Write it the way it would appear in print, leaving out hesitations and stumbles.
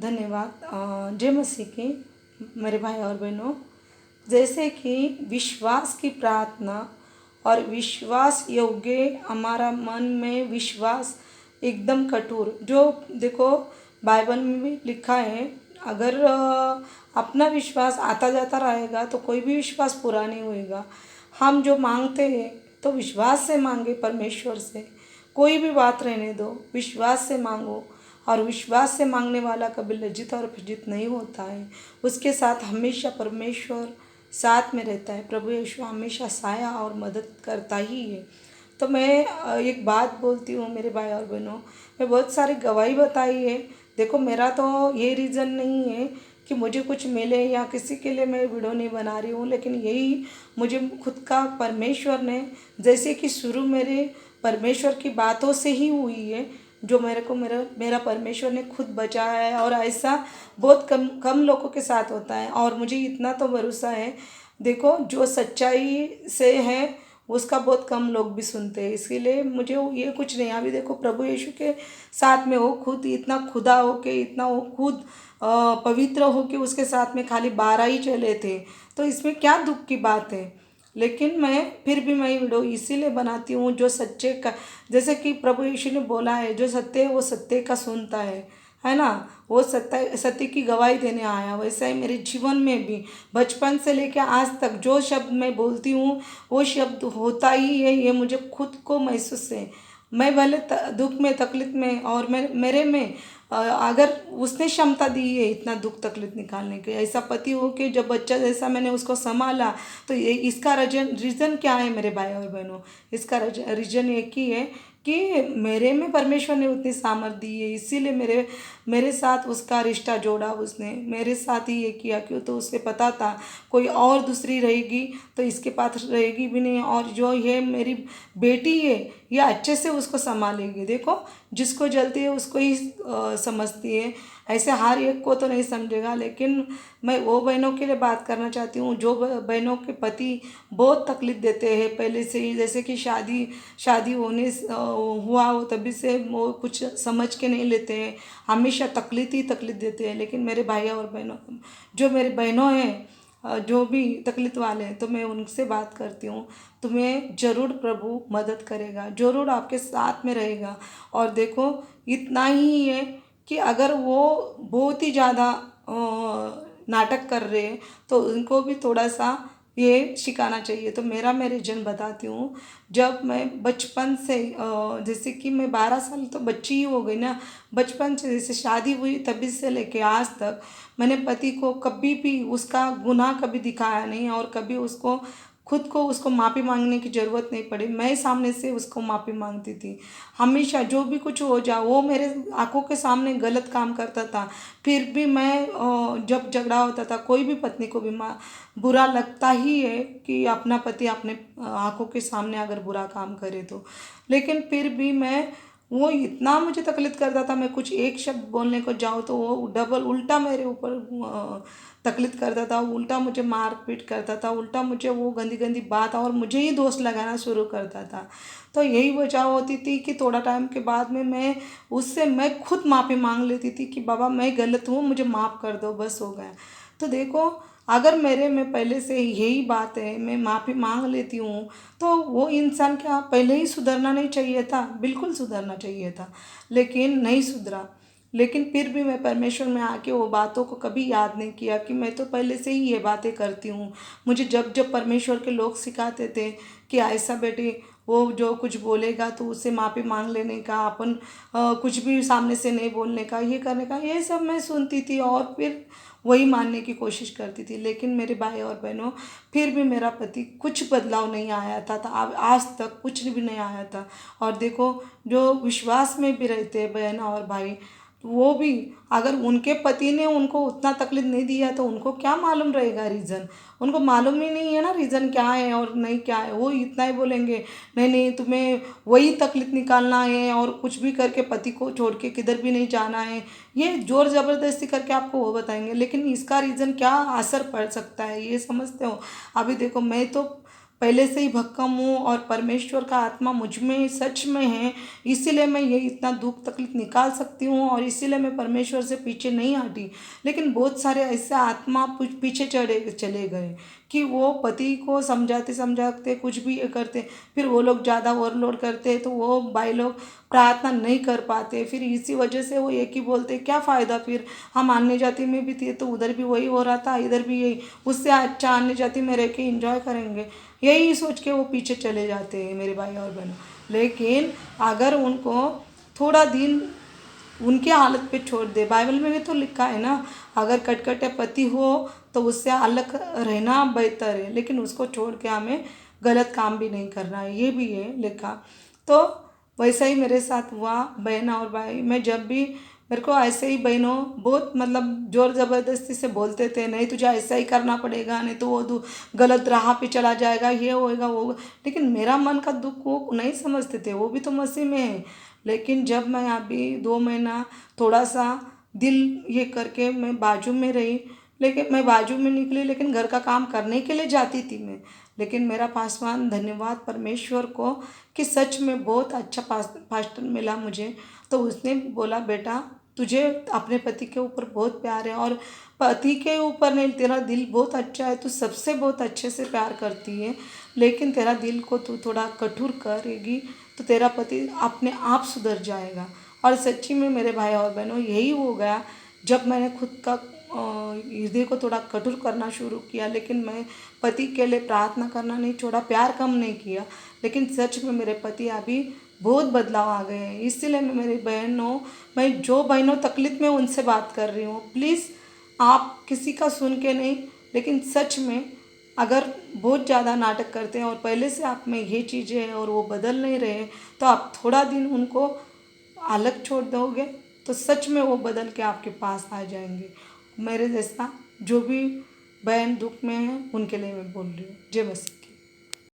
धन्यवाद। जय मसीह की मेरे भाई और बहनों। जैसे कि विश्वास की प्रार्थना और विश्वास योग्य हमारा मन में विश्वास एकदम कठोर, जो देखो बाइबल में भी लिखा है, अगर अपना विश्वास आता जाता रहेगा तो कोई भी विश्वास पूरा नहीं होएगा। हम जो मांगते हैं तो विश्वास से मांगे परमेश्वर से। कोई भी बात रहने दो, विश्वास से मांगो, और विश्वास से मांगने वाला कभी लज्जित और फज्जित नहीं होता है। उसके साथ हमेशा परमेश्वर साथ में रहता है। प्रभु यीशु हमेशा साया और मदद करता ही है। तो मैं एक बात बोलती हूँ मेरे भाई और बहनों, मैं बहुत सारी गवाही बताई है। देखो, मेरा तो ये रीज़न नहीं है कि मुझे कुछ मिले या किसी के लिए मैं वीडियो नहीं बना रही हूँ, लेकिन यही मुझे खुद का परमेश्वर ने, जैसे कि शुरू मेरे परमेश्वर की बातों से ही हुई है, जो मेरे को मेरा परमेश्वर ने खुद बचाया है। और ऐसा बहुत कम कम लोगों के साथ होता है। और मुझे इतना तो भरोसा है, देखो, जो सच्चाई से है उसका बहुत कम लोग भी सुनते हैं। इसीलिए मुझे ये कुछ नहीं। अभी देखो, प्रभु यीशु के साथ में वो खुद इतना खुदा हो के, इतना वो खुद पवित्र हो के उसके साथ में खाली 12 ही चले थे, तो इसमें क्या दुख की बात है। लेकिन मैं फिर भी मैं वीडियो इसीलिए बनाती हूँ जो सच्चे का, जैसे कि प्रभु यीशु ने बोला है, जो सत्य है वो सत्य का सुनता है ना। वो सत्य सत्य की गवाही देने आया। वैसा ही मेरे जीवन में भी बचपन से लेकर आज तक जो शब्द मैं बोलती हूँ वो शब्द होता ही है। ये मुझे खुद को महसूस है। मैं भले दुख में, तकलीफ में, और मेरे में अगर उसने क्षमता दी है इतना दुख तकलीफ निकालने की, ऐसा पति हो के जब बच्चा जैसा मैंने उसको संभाला, तो ये इसका रीज़न क्या है मेरे भाई और बहनों। इसका रीज़न एक ही है कि मेरे में परमेश्वर ने उतनी सामर्थ दी है। इसीलिए मेरे मेरे साथ उसका रिश्ता जोड़ा उसने, मेरे साथ ही ये किया। क्यों, तो उसे पता था कोई और दूसरी रहेगी तो इसके पास रहेगी भी नहीं, और जो ये मेरी बेटी है ये अच्छे से उसको संभालेगी। देखो, जिसको जलती है उसको ही समझती है। ऐसे हर एक को तो नहीं समझेगा। लेकिन मैं वो बहनों के लिए बात करना चाहती हूँ जो बहनों के पति बहुत तकलीफ़ देते हैं पहले से ही। जैसे कि शादी होने हुआ हो तभी से वो कुछ समझ के नहीं लेते हैं, हमेशा तकलीफ़ ही तकलीफ़ देते हैं। लेकिन मेरे भाई और बहनों, जो मेरे बहनों हैं, जो भी तकलीफ़ वाले हैं, तो मैं उनसे बात करती हूँ, तुम्हें ज़रूर प्रभु मदद करेगा, ज़रूर आपके साथ में रहेगा। और देखो, इतना ही है कि अगर वो बहुत ही ज़्यादा नाटक कर रहे हैं तो उनको भी थोड़ा सा ये सिखाना चाहिए। तो मैं रीजन बताती हूँ। जब मैं बचपन से जैसे कि मैं 12 साल तो बच्ची ही हो गई ना, बचपन से जैसे शादी हुई तभी से लेके आज तक मैंने पति को कभी भी उसका गुनाह कभी दिखाया नहीं, और कभी उसको खुद को उसको माफ़ी मांगने की ज़रूरत नहीं पड़ी। मैं सामने से उसको माफ़ी मांगती थी। हमेशा जो भी कुछ हो जाए, वो मेरे आंखों के सामने गलत काम करता था, फिर भी मैं जब झगड़ा होता था, कोई भी पत्नी को भी बुरा लगता ही है कि अपना पति अपने आंखों के सामने अगर बुरा काम करे तो। लेकिन फिर भी मैं, वो इतना मुझे तकलीफ करता था, मैं कुछ एक शब्द बोलने को जाऊँ तो वो डबल उल्टा मेरे ऊपर तकलीफ करता था, उल्टा मुझे मार पीट करता था, उल्टा मुझे वो गंदी गंदी बात और मुझे ही दोष लगाना शुरू करता था। तो यही वजह होती थी कि थोड़ा टाइम के बाद में मैं खुद माफ़ी मांग लेती थी कि बाबा मैं गलत हूँ, मुझे माफ़ कर दो, बस हो गया। तो देखो, अगर मेरे में पहले से यही बात है, मैं माफ़ी मांग लेती हूँ, तो वो इंसान क्या पहले ही सुधरना नहीं चाहिए था? बिल्कुल सुधरना चाहिए था, लेकिन नहीं सुधरा। लेकिन फिर भी मैं परमेश्वर में आके वो बातों को कभी याद नहीं किया कि मैं तो पहले से ही ये बातें करती हूँ। मुझे जब जब परमेश्वर के लोग सिखाते थे कि ऐसा बेटे, वो जो कुछ बोलेगा तो उससे माफ़ी मांग लेने का, अपन कुछ भी सामने से नहीं बोलने का, ये करने का, ये सब मैं सुनती थी और फिर वही मानने की कोशिश करती थी। लेकिन मेरे भाई और बहनों, फिर भी मेरा पति कुछ बदलाव नहीं आया था, अब आज तक कुछ भी नहीं आया था। और देखो, जो विश्वास में भी रहते हैं बहन और भाई, वो भी अगर उनके पति ने उनको उतना तकलीफ नहीं दिया तो उनको क्या मालूम रहेगा रीज़न। उनको मालूम ही नहीं है ना रीज़न क्या है और नहीं क्या है। वो इतना ही बोलेंगे, नहीं नहीं तुम्हें वही तकलीफ निकालना है और कुछ भी करके पति को छोड़ के किधर भी नहीं जाना है, ये ज़ोर ज़बरदस्ती करके आपको वो बताएंगे। लेकिन इसका रीज़न क्या असर पड़ सकता है ये समझते हो? अभी देखो, मैं तो पहले से ही भक्कम हूँ और परमेश्वर का आत्मा मुझ में सच में है, इसीलिए मैं ये इतना दुख तकलीफ निकाल सकती हूँ और इसीलिए मैं परमेश्वर से पीछे नहीं हटी। लेकिन बहुत सारे ऐसे आत्मा पीछे चले गए कि वो पति को समझाते समझाते कुछ भी करते, फिर वो लोग ज़्यादा ओवरलोड करते तो वो भाई लोग प्रार्थना नहीं कर पाते। फिर इसी वजह से वो एक ही बोलते क्या फ़ायदा, फिर हम अन्य जाति में भी थे तो उधर भी वही हो रहा था, इधर भी यही, उससे अच्छा अन्य जाति में रह के इंजॉय करेंगे, यही सोच के वो पीछे चले जाते हैं मेरे भाई और बहनों। लेकिन अगर उनको थोड़ा दिन उनके हालत पे छोड़ दे, बाइबल में भी तो लिखा है ना, अगर कटकटे पति हो तो उससे अलग रहना बेहतर है, लेकिन उसको छोड़ के हमें गलत काम भी नहीं करना है, ये भी है लिखा। तो वैसा ही मेरे साथ हुआ बहन और भाई। मैं जब भी मेरे को ऐसे ही बहनों बहुत मतलब ज़ोर ज़बरदस्ती से बोलते थे, नहीं तुझे ऐसा ही करना पड़ेगा, नहीं तो वो गलत राह पे चला जाएगा, ये होएगा वो होगा। लेकिन मेरा मन का दुख वो नहीं समझते थे, वो भी तो मसीह में है। लेकिन जब मैं अभी 2 महीना थोड़ा सा दिल ये करके मैं बाजू में रही, लेकिन मैं बाजू में निकली, लेकिन घर का काम करने के लिए जाती थी मैं। लेकिन मेरा पासवान धन्यवाद परमेश्वर को कि सच में बहुत अच्छा पास्टर मिला मुझे। तो उसने बोला बेटा तुझे अपने पति के ऊपर बहुत प्यार है, और पति के ऊपर नहीं, तेरा दिल बहुत अच्छा है, तू सबसे बहुत अच्छे से प्यार करती है, लेकिन तेरा दिल को तू थोड़ा कठोर करेगी तो तेरा पति अपने आप सुधर जाएगा। और सच्ची में मेरे भाई और बहनों यही हो गया। जब मैंने खुद का हृदय को थोड़ा कठोर करना शुरू किया, लेकिन मैं पति के लिए प्रार्थना करना नहीं छोड़ा, प्यार कम नहीं किया, लेकिन सच में मेरे पति अभी बहुत बदलाव आ गए हैं। इसीलिए मैं मेरी बहनों, मैं जो बहनों तकलीफ में उनसे बात कर रही हूँ, प्लीज़ आप किसी का सुन के नहीं, लेकिन सच में अगर बहुत ज़्यादा नाटक करते हैं और पहले से आप में ये चीज़ें हैं और वो बदल नहीं रहे, तो आप थोड़ा दिन उनको अलग छोड़ दोगे तो सच में वो बदल के आपके पास आ जाएंगे। मेरे जैसा जो भी बहन दुख में है उनके लिए मैं बोल रही हूँ। जय मसीह की।